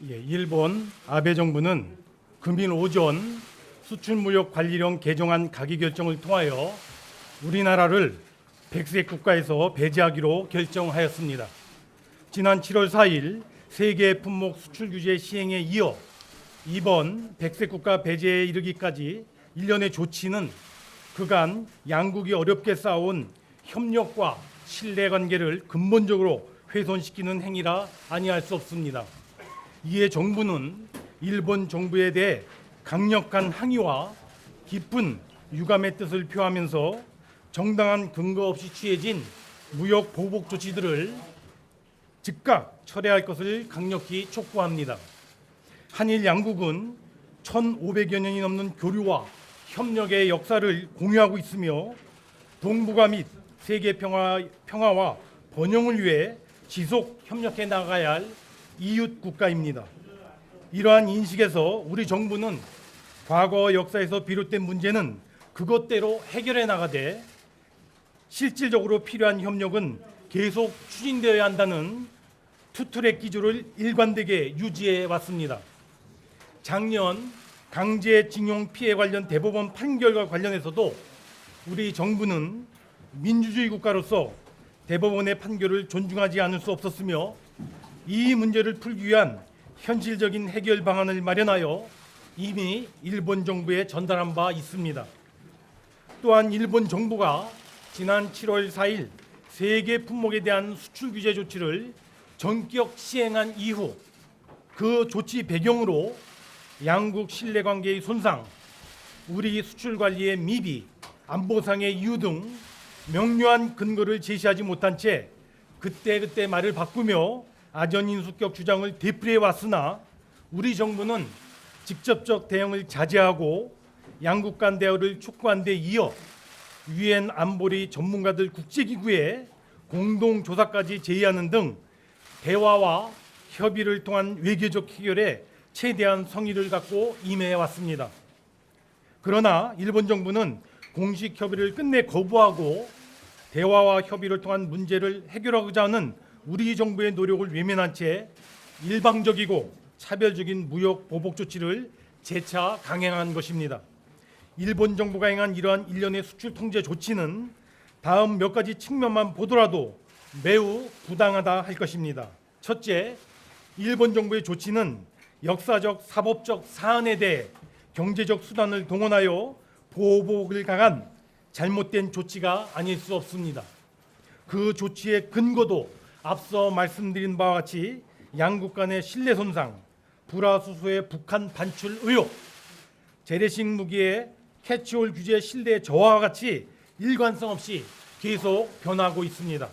일본 아베 정부는 금일 오전 수출무역관리령 개정안 가기 결정을 통하여 우리나라를 백색 국가에서 배제하기로 결정하였습니다. 지난 7월 4일 세계 품목 수출 규제 시행에 이어 이번 백색 국가 배제에 이르기까지 일련의 조치는 그간 양국이 어렵게 쌓아온 협력과 신뢰관계를 근본적으로 훼손시키는 행위라 아니할 수 없습니다. 이에 정부는 일본 정부에 대해 강력한 항의와 깊은 유감의 뜻을 표하면서 정당한 근거 없이 취해진 무역 보복 조치들을 즉각 철회할 것을 강력히 촉구합니다. 한일 양국은 1500여 년이 넘는 교류와 협력의 역사를 공유하고 있으며 동북아 및 세계 평화와 번영을 위해 지속 협력해 나가야 할 이웃 국가입니다. 이러한 인식에서 우리 정부는 과거 역사에서 비롯된 문제는 그것대로 해결해 나가되 실질적으로 필요한 협력은 계속 추진되어야 한다는 투트랙 기조를 일관되게 유지해 왔습니다. 작년 강제징용 피해 관련 대법원 판결과 관련해서도 우리 정부는 민주주의 국가로서 대법원의 판결을 존중하지 않을 수 없었으며 이 문제를 풀기 위한 현실적인 해결 방안을 마련하여 이미 일본 정부에 전달한 바 있습니다. 또한 일본 정부가 지난 7월 4일 세계 품목에 대한 수출 규제 조치를 전격 시행한 이후 그 조치 배경으로 양국 신뢰관계의 손상, 우리 수출 관리의 미비, 안보상의 이유 등 명료한 근거를 제시하지 못한 채 그때그때 말을 바꾸며 아전인수격 주장을 되풀이해 왔으나 우리 정부는 직접적 대응을 자제하고 양국 간 대화를 촉구한 데 이어 유엔 안보리 전문가들 국제기구에 공동조사까지 제의하는 등 대화와 협의를 통한 외교적 해결에 최대한 성의를 갖고 임해 왔습니다. 그러나 일본 정부는 공식 협의를 끝내 거부하고 대화와 협의를 통한 문제를 해결하고자 하는 우리 정부의 노력을 외면한 채 일방적이고 차별적인 무역 보복 조치를 재차 강행한 것입니다. 일본 정부가 행한 이러한 일련의 수출 통제 조치는 다음 몇 가지 측면만 보더라도 매우 부당하다 할 것입니다. 첫째, 일본 정부의 조치는 역사적 사법적 사안에 대해 경제적 수단을 동원하여 보복을 가한 잘못된 조치가 아닐 수 없습니다. 그 조치의 근거도 앞서 말씀드린 바와 같이 양국 간의 신뢰 손상, 불화수소의 북한 반출 의혹, 재래식 무기의 캐치홀 규제 신뢰 저하와 같이 일관성 없이 계속 변하고 있습니다.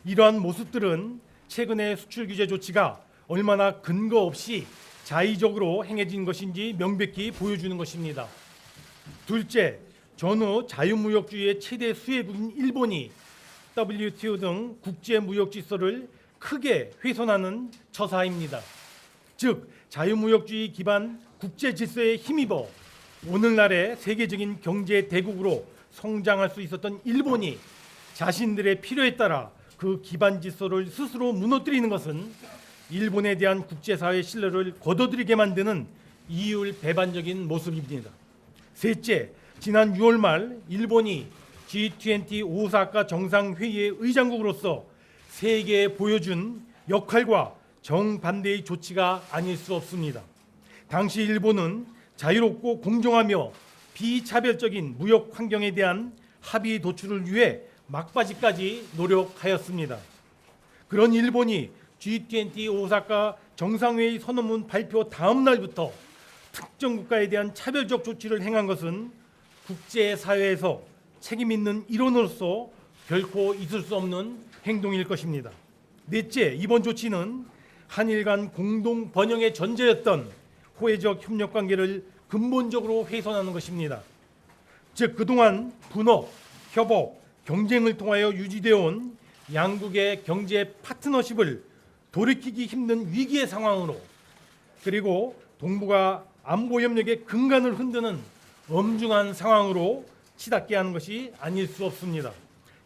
이러한 모습들은 최근의 수출 규제 조치가 얼마나 근거 없이 자의적으로 행해진 것인지 명백히 보여주는 것입니다. 둘째, 전후 자유무역주의의 최대 수혜국인 일본이 WTO 등 국제무역 질서를 크게 훼손하는 처사입니다. 즉, 자유무역주의 기반 국제 질서에 힘입어 오늘날의 세계적인 경제 대국으로 성장할 수 있었던 일본이 자신들의 필요에 따라 그 기반 질서를 스스로 무너뜨리는 것은 일본에 대한 국제사회의 신뢰를 거둬들이게 만드는 이율 배반적인 모습입니다. 셋째, 지난 6월 말 일본이 G20 오사카 정상회의의 의장국으로서 세계에 보여준 역할과 정반대의 조치가 아닐 수 없습니다. 당시 일본은 자유롭고 공정하며 비차별적인 무역 환경에 대한 합의 도출을 위해 막바지까지 노력하였습니다. 그런 일본이 G20 오사카 정상회의 선언문 발표 다음 날부터 특정 국가에 대한 차별적 조치를 행한 것은 국제사회에서 책임 있는 일원으로서 결코 있을 수 없는 행동일 것입니다. 넷째, 이번 조치는 한일 간 공동 번영의 전제였던 호혜적 협력 관계를 근본적으로 훼손하는 것입니다. 즉, 그동안 분업, 협업, 경쟁을 통하여 유지되어 온 양국의 경제 파트너십을 돌이키기 힘든 위기의 상황으로, 그리고 동북아 안보 협력의 근간을 흔드는 엄중한 상황으로 치닫게 하는 것이 아닐 수 없습니다.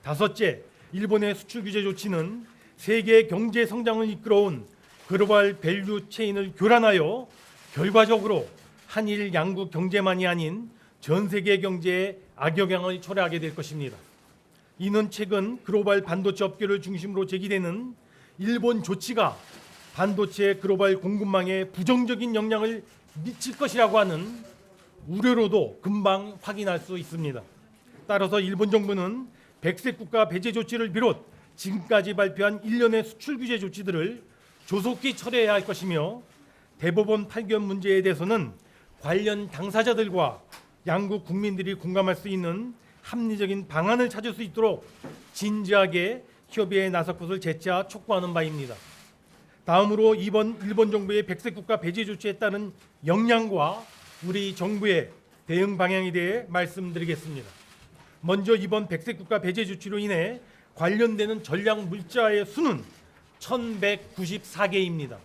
다섯째, 일본의 수출 규제 조치는 세계 경제 성장을 이끌어온 글로벌 밸류 체인을 교란하여 결과적으로 한일 양국 경제만이 아닌 전 세계 경제에 악영향을 초래하게 될 것입니다. 이는 최근 글로벌 반도체 업계를 중심으로 제기되는 일본 조치가 반도체 글로벌 공급망에 부정적인 영향을 미칠 것이라고 하는 우려로도 금방 확인할 수 있습니다. 따라서 일본 정부는 백색 국가 배제 조치를 비롯 지금까지 발표한 일련의 수출 규제 조치들을 조속히 철회해야 할 것이며, 대법원 판결 문제에 대해서는 관련 당사자들과 양국 국민들이 공감할 수 있는 합리적인 방안을 찾을 수 있도록 진지하게 협의에 나설 것을 재차 촉구하는 바입니다. 다음으로 이번 일본 정부의 백색 국가 배제 조치에 따른 영향과 우리 정부의 대응 방향에 대해 말씀드리겠습니다. 먼저 이번 백색 국가 배제 조치로 인해 관련되는 전략 물자의 수는 1194개입니다.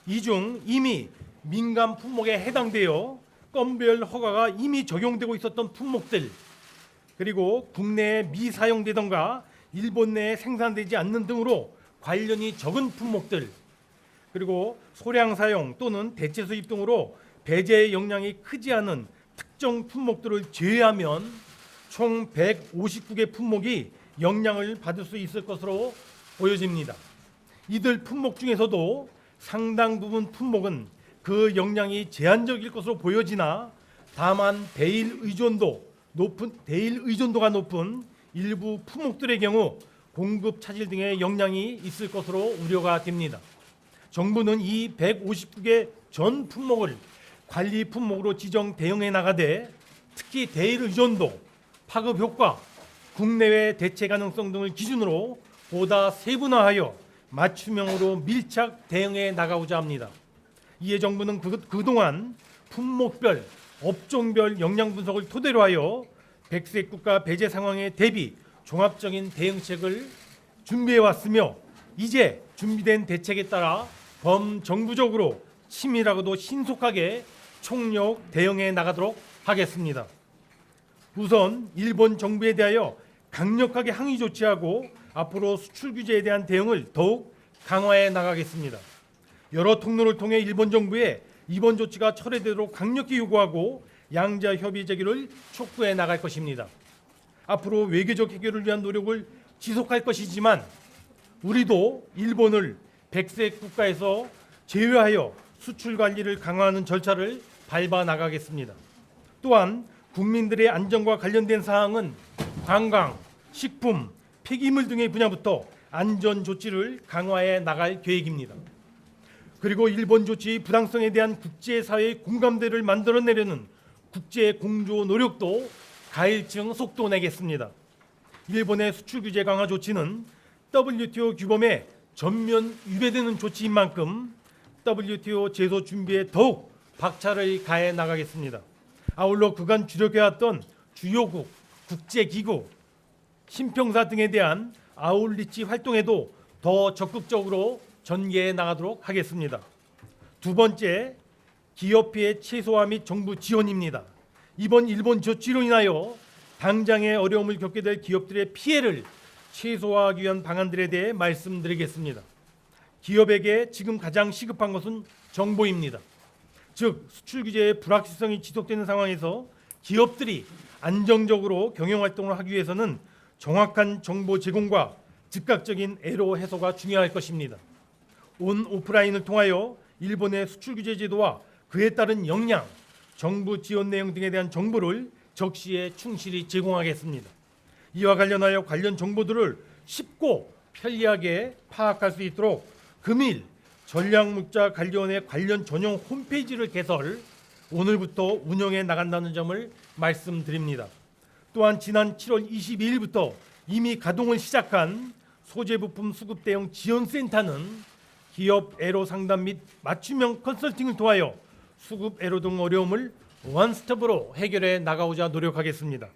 이 중 이미 민간 품목에 해당되어 건별 허가가 이미 적용되고 있었던 품목들, 그리고 국내에 미사용되던가 일본 내에 생산되지 않는 등으로 관련이 적은 품목들, 그리고 소량 사용 또는 대체 수입 등으로 배제의 영향이 크지 않은 특정 품목들을 제외하면 총 159개 품목이 영향을 받을 수 있을 것으로 보여집니다. 이들 품목 중에서도 상당 부분 품목은 그 영향이 제한적일 것으로 보여지나, 다만 대일 의존도가 높은 일부 품목들의 경우 공급 차질 등의 영향이 있을 것으로 우려가 됩니다. 정부는 이 159개 전 품목을 관리 품목으로 지정 대응해 나가되, 특히 대일 의존도, 파급 효과, 국내외 대체 가능성 등을 기준으로 보다 세분화하여 맞춤형으로 밀착 대응해 나가고자 합니다. 이에 정부는 그동안 품목별, 업종별 영향 분석을 토대로 하여 백색 국가 배제 상황에 대비 종합적인 대응책을 준비해 왔으며, 이제 준비된 대책에 따라 범정부적으로 치밀하고도 신속하게 총력 대응해 나가도록 하겠습니다. 우선 일본 정부에 대하여 강력하게 항의 조치하고 앞으로 수출 규제에 대한 대응을 더욱 강화해 나가겠습니다. 여러 통로를 통해 일본 정부에 이번 조치가 철회되도록 강력히 요구하고 양자 협의 제기를 촉구해 나갈 것입니다. 앞으로 외교적 해결을 위한 노력을 지속할 것이지만, 우리도 일본을 백색 국가에서 제외하여 수출 관리를 강화하는 절차를 밟아 나가겠습니다. 또한 국민들의 안전과 관련된 사항은 관광, 식품, 폐기물 등의 분야부터 안전 조치를 강화해 나갈 계획입니다. 그리고 일본 조치의 부당성에 대한 국제사회의 공감대를 만들어내려는 국제 공조 노력도 가일층 속도 내겠습니다. 일본의 수출 규제 강화 조치는 WTO 규범에 전면 위배되는 조치인 만큼 WTO 제소 준비에 더욱 박차를 가해 나가겠습니다. 아울러 그간 주력해왔던 주요국, 국제기구, 신평사 등에 대한 아웃리치 활동에도 더 적극적으로 전개해 나가도록 하겠습니다. 두 번째, 기업 피해 최소화 및 정부 지원입니다. 이번 일본 조치로 인하여 당장의 어려움을 겪게 될 기업들의 피해를 최소화하기 위한 방안들에 대해 말씀드리겠습니다. 기업에게 지금 가장 시급한 것은 정보입니다. 즉, 수출 규제의 불확실성이 지속되는 상황에서 기업들이 안정적으로 경영활동을 하기 위해서는 정확한 정보 제공과 즉각적인 애로 해소가 중요할 것입니다. 온 오프라인을 통하여 일본의 수출 규제 제도와 그에 따른 역량, 정부 지원 내용 등에 대한 정보를 적시에 충실히 제공하겠습니다. 이와 관련하여 관련 정보들을 쉽고 편리하게 파악할 수 있도록 금일 전략물자 관련의 관련 전용 홈페이지를 개설, 오늘부터 운영해 나간다는 점을 말씀드립니다. 또한 지난 7월 22일부터 이미 가동을 시작한 소재 부품 수급 대응 지원센터는 기업 애로 상담 및 맞춤형 컨설팅을 통하여 수급 애로 등 어려움을 원스톱으로 해결해 나가고자 노력하겠습니다.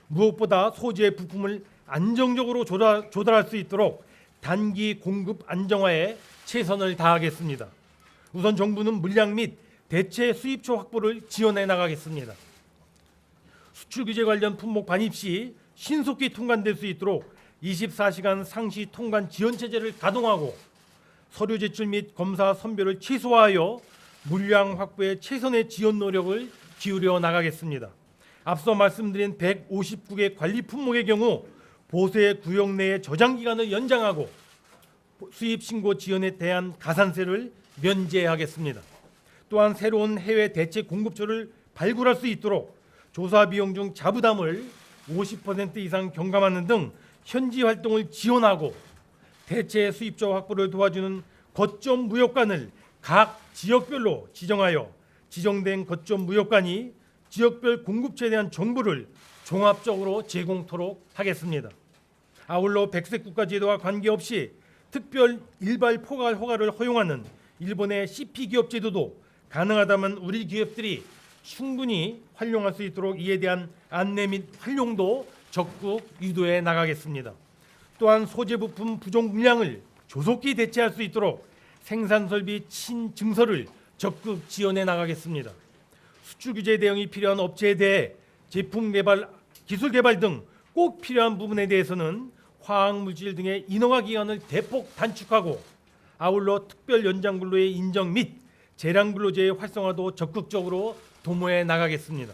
무엇보다 소재 부품을 안정적으로 조달할 수 있도록 단기 공급 안정화에 최선을 다하겠습니다. 우선 정부는 물량 및 대체 수입처 확보를 지원해 나가겠습니다. 수출 규제 관련 품목 반입 시 신속히 통관될 수 있도록 24시간 상시 통관 지원 체제를 가동하고, 서류 제출 및 검사 선별을 최소화하여 물량 확보에 최선의 지원 노력을 기울여 나가겠습니다. 앞서 말씀드린 159개 관리 품목의 경우 보세 구역 내의 저장 기간을 연장하고 수입 신고 지연에 대한 가산세를 면제하겠습니다. 또한 새로운 해외 대체 공급처를 발굴할 수 있도록 조사 비용 중 자부담을 50% 이상 경감하는 등 현지 활동을 지원하고 대체 수입처 확보를 도와주는 거점 무역관을 각 지역별로 지정하여 지정된 거점 무역관이 지역별 공급처에 대한 정보를 종합적으로 제공토록 하겠습니다. 아울러 백색 국가 제도와 관계없이 특별 일발 포괄 허가를 허용하는 일본의 CP 기업 제도도 가능하다면 우리 기업들이 충분히 활용할 수 있도록 이에 대한 안내 및 활용도 적극 유도해 나가겠습니다. 또한 소재 부품 부족 물량을 조속히 대체할 수 있도록 생산 설비 친증서를 적극 지원해 나가겠습니다. 수출 규제 대응이 필요한 업체에 대해 제품 개발, 기술 개발 등 꼭 필요한 부분에 대해서는 화학 물질 등의 인허가 기간을 대폭 단축하고 아울러 특별 연장 근로의 인정 및 재량 근로제의 활성화도 적극적으로 도모해 나가겠습니다.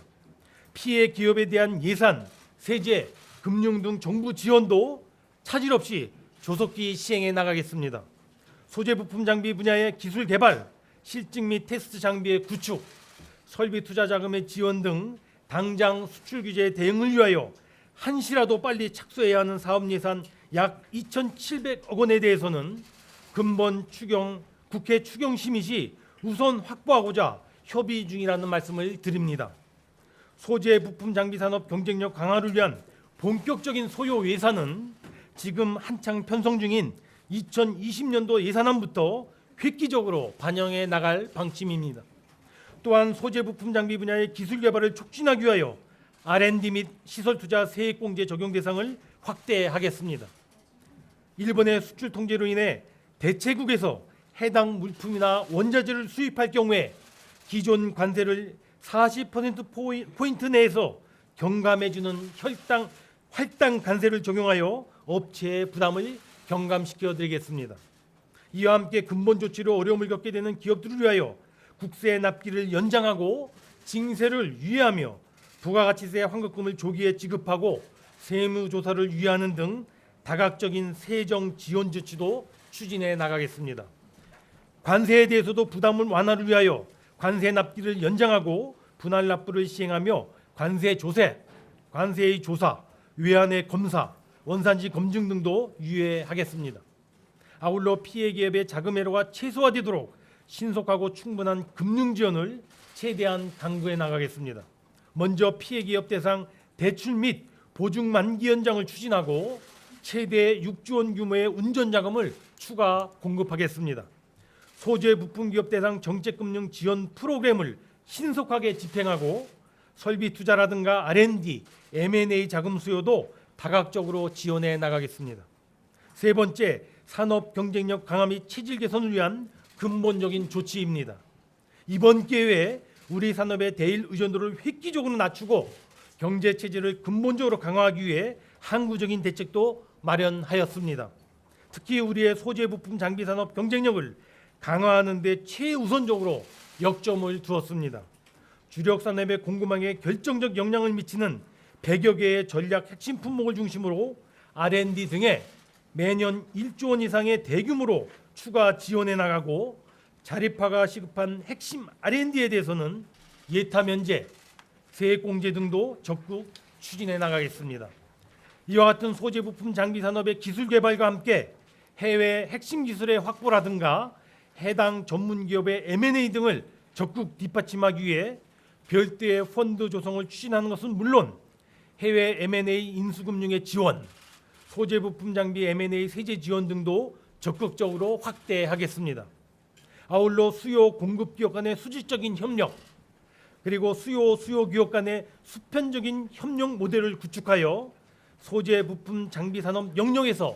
피해 기업에 대한 예산, 세제, 금융 등 정부 지원도 차질 없이 조속히 시행해 나가겠습니다. 소재 부품 장비 분야의 기술 개발, 실증 및 테스트 장비의 구축, 설비 투자 자금의 지원 등 당장 수출 규제 대응을 위하여 한시라도 빨리 착수해야 하는 사업 예산 약 2,700억 원에 대해서는 근본 추경, 국회 추경 심의 시 우선 확보하고자 협의 중이라는 말씀을 드립니다. 소재 부품 장비 산업 경쟁력 강화를 위한 본격적인 소요 예산은 지금 한창 편성 중인 2020년도 예산안부터 획기적으로 반영해 나갈 방침입니다. 또한 소재 부품 장비 분야의 기술 개발을 촉진하기 위하여 R&D 및 시설 투자 세액공제 적용 대상을 확대하겠습니다. 일본의 수출 통제로 인해 대체국에서 해당 물품이나 원자재를 수입할 경우에 기존 관세를 40% 내에서 경감해주는 할당 관세를 적용하여 업체의 부담을 경감시켜드리겠습니다. 이와 함께 근본 조치로 어려움을 겪게 되는 기업들을 위하여 국세 납기를 연장하고 징세를 유예하며 부가가치세 환급금을 조기에 지급하고 세무조사를 유예하는 등 다각적인 세정 지원 조치도 추진해 나가겠습니다. 관세에 대해서도 부담을 완화를 위하여 관세 납기를 연장하고 분할 납부를 시행하며 관세 조세, 관세의 조사, 외환의 검사, 원산지 검증 등도 유예하겠습니다. 아울러 피해 기업의 자금 회로가 최소화되도록 신속하고 충분한 금융 지원을 최대한 강구해 나가겠습니다. 먼저 피해 기업 대상 대출 및 보증 만기 연장을 추진하고 최대 6조 원 규모의 운전 자금을 추가 공급하겠습니다. 소재 부품 기업 대상 정책금융 지원 프로그램을 신속하게 집행하고 설비 투자라든가 R&D, M&A 자금 수요도 다각적으로 지원해 나가겠습니다. 세 번째, 산업 경쟁력 강화 및 체질 개선을 위한 근본적인 조치입니다. 이번 기회에 우리 산업의 대일 의존도를 획기적으로 낮추고 경제 체질을 근본적으로 강화하기 위해 항구적인 대책도 마련하였습니다. 특히 우리의 소재 부품 장비 산업 경쟁력을 강화하는 데 최우선적으로 역점을 두었습니다. 주력 산업의 공급망에 결정적 영향을 미치는 100여 개의 전략 핵심 품목을 중심으로 R&D 등에 매년 1조 원 이상의 대규모로 추가 지원해 나가고 자립화가 시급한 핵심 R&D에 대해서는 예타 면제, 세액 공제 등도 적극 추진해 나가겠습니다. 이와 같은 소재 부품 장비 산업의 기술 개발과 함께 해외 핵심 기술의 확보라든가 해당 전문 기업의 M&A 등을 적극 뒷받침하기 위해 별도의 펀드 조성을 추진하는 것은 물론 해외 M&A 인수금융의 지원, 소재 부품 장비 M&A 세제 지원 등도 적극적으로 확대하겠습니다. 아울러 수요 공급 기업 간의 수질적인 협력, 그리고 수요 기업 간의 수편적인 협력 모델을 구축하여 소재 부품 장비 산업 영역에서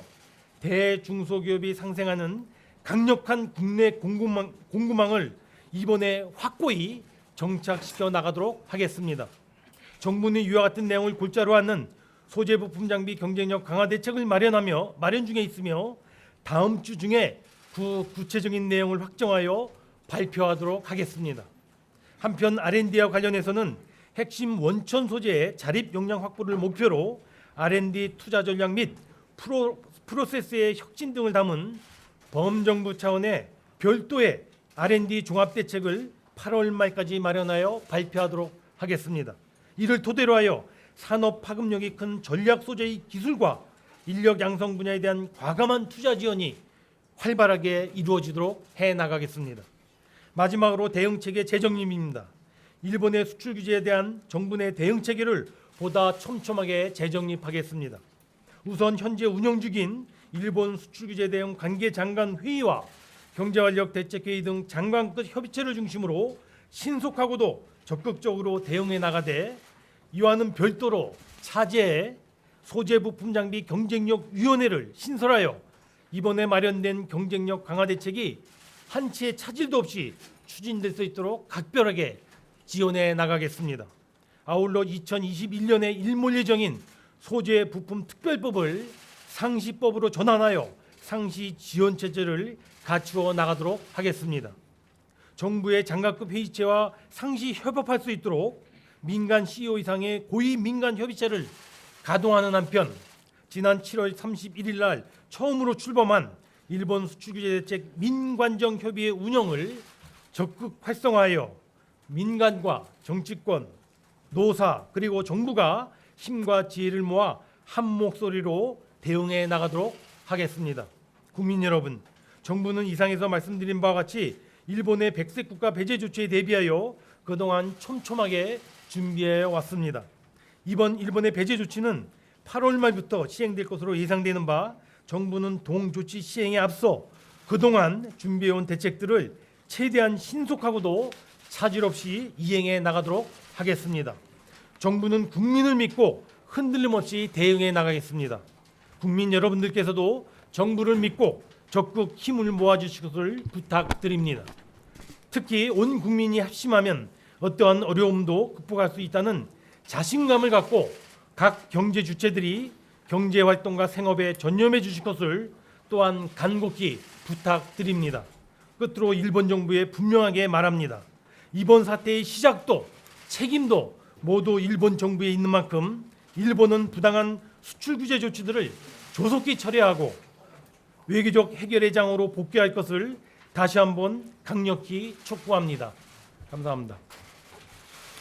대중소기업이 상생하는 강력한 국내 공급망을 이번에 확고히 정착시켜 나가도록 하겠습니다. 정부는 이와 같은 내용을 골자로 하는 소재 부품 장비 경쟁력 강화 대책을 마련 중에 있으며 다음 주 중에 구체적인 내용을 확정하여 발표하도록 하겠습니다. 한편 R&D와 관련해서는 핵심 원천 소재의 자립 역량 확보를 목표로 R&D 투자 전략 및 프로세스의 혁신 등을 담은 범정부 차원의 별도의 R&D 종합대책을 8월 말까지 마련하여 발표하도록 하겠습니다. 이를 토대로 하여 산업 파급력이 큰 전략 소재의 기술과 인력 양성 분야에 대한 과감한 투자 지원이 활발하게 이루어지도록 해나가겠습니다. 마지막으로 대응체계 재정립입니다. 일본의 수출 규제에 대한 정부 내 대응체계를 보다 촘촘하게 재정립하겠습니다. 우선 현재 운영 중인 일본 수출 규제 대응 관계 장관 회의와 경제활력 대책회의 등 장관급 협의체를 중심으로 신속하고도 적극적으로 대응해 나가되, 이와는 별도로 차제 소재 부품 장비 경쟁력 위원회를 신설하여 이번에 마련된 경쟁력 강화 대책이 한치의 차질도 없이 추진될 수 있도록 각별하게 지원해 나가겠습니다. 아울러 2021년에 일몰 예정인 소재 부품 특별법을 상시법으로 전환하여 상시 지원 체제를 갖추어 나가도록 하겠습니다. 정부의 장관급 회의체와 상시 협업할 수 있도록 민간 CEO 이상의 고위 민간 협의체를 가동하는 한편, 지난 7월 31일 날 처음으로 출범한 일본 수출규제대책 민관정 협의회 운영을 적극 활성화하여 민간과 정치권, 노사 그리고 정부가 힘과 지혜를 모아 한 목소리로 대응해 나가도록 하겠습니다. 국민 여러분, 정부는 이상에서 말씀드린 바와 같이 일본의 백색 국가 배제 조치에 대비하여 그동안 촘촘하게 준비해 왔습니다. 이번 일본의 배제 조치는 8월 말부터 시행될 것으로 예상되는 바, 정부는 동조치 시행에 앞서 그동안 준비해온 대책들을 최대한 신속하고도 차질 없이 이행해 나가도록 하겠습니다. 정부는 국민을 믿고 흔들림 없이 대응해 나가겠습니다. 국민 여러분들께서도 정부를 믿고 적극 힘을 모아주실 것을 부탁드립니다. 특히 온 국민이 합심하면 어떠한 어려움도 극복할 수 있다는 자신감을 갖고 각 경제 주체들이 경제 활동과 생업에 전념해 주실 것을 또한 간곡히 부탁드립니다. 끝으로 일본 정부에 분명하게 말합니다. 이번 사태의 시작도 책임도 모두 일본 정부에 있는 만큼 일본은 부당한 수출 규제 조치들을 조속히 처리하고 외교적 해결의 장으로 복귀할 것을 다시 한번 강력히 촉구합니다. 감사합니다.